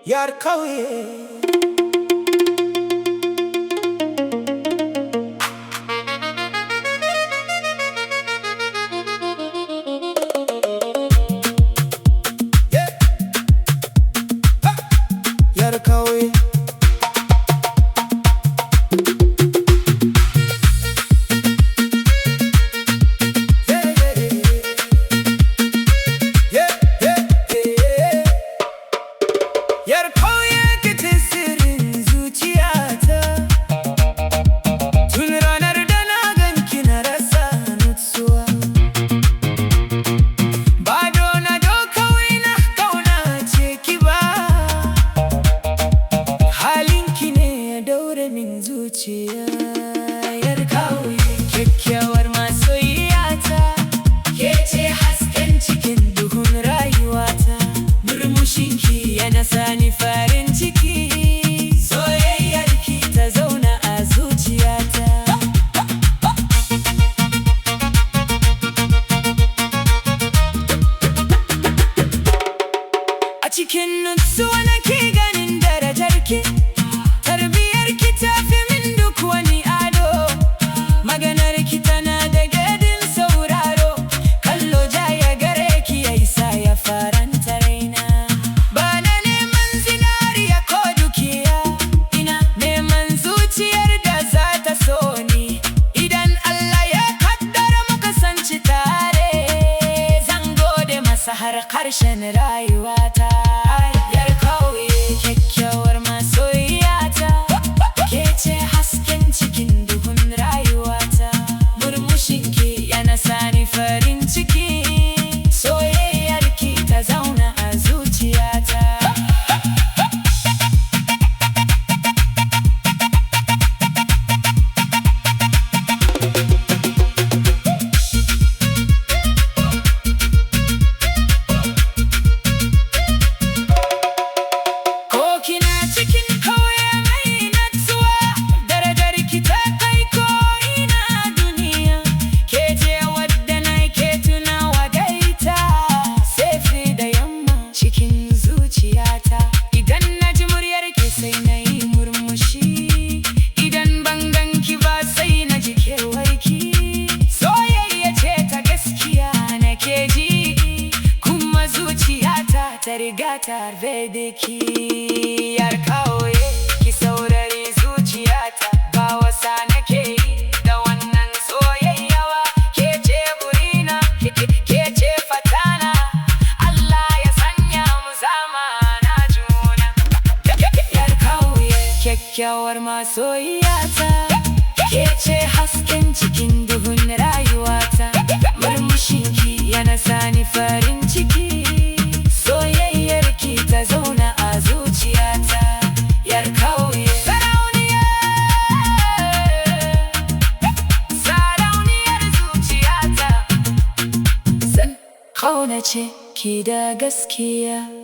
Yar Qauye. Yar Qauye. Yar Qauye ke ce sirrin zuciyata. Tun ranar da na ganki na rasa nutsuwa. Ba dona do kawai na kaunace ki ba. Halinki ne ya daure min zuciya. Yar Qauye, kyakkyawar masoyiyata. Ke ce hasken cikin duhun rayuwata. Murmushinki yana sani farin ciki. Soyayyarki ta zauna a zuciyata. A cikin nutsuwa nake ganin darajarki. Tarbiyarki ta fi min duk wani ado. Maganarki tana da gadin sauraro. Kallo jaya gare ki ya isa ya faranta raina. Ba na neman zinariya ko dukiya, ina neman zuciyar da za ta so ni. Idan Allah ya kaddara muka sanci tare, zan gode masa har ƙarshen rayuwata. Yar Qauye, kyakkyawar masoyiyata. Ke ce hasken cikin duhun rayuwata. Murmushinki yana sani farin ciki. Soyayyarki ta zauna a zuciyata. Ko kina cikin kauye mai natsuwa, darajarki ta kai ko ina duniya. Ke ce wadda nake tunawa da ita, safe da yamma cikin zuciyata. Idan na ji muryarki sai na yi murmushi, idan ban ganki ba sai na ji kewarki. Soyayya ce ta gaskiya nake ji, kuma zuciyata ta riga ta harbe da ki. Yar Qauye, ki saurari zuciyata, ba wasa nake yi da wannan soyayya ba. Ke ce burina, ke ce fatana. Allah ya sanya mu zama na juna. Yar Qauye, kyakkyawar masoyiyata. Ke ce hasken cikin duhun rayuwata. Murmushinki yana sani farin ciki. Soyayyarki ta zauna a zuciyata. Yar Qauye, sarauniyar zuciyata. Zan ƙaunace ki da gaskiya.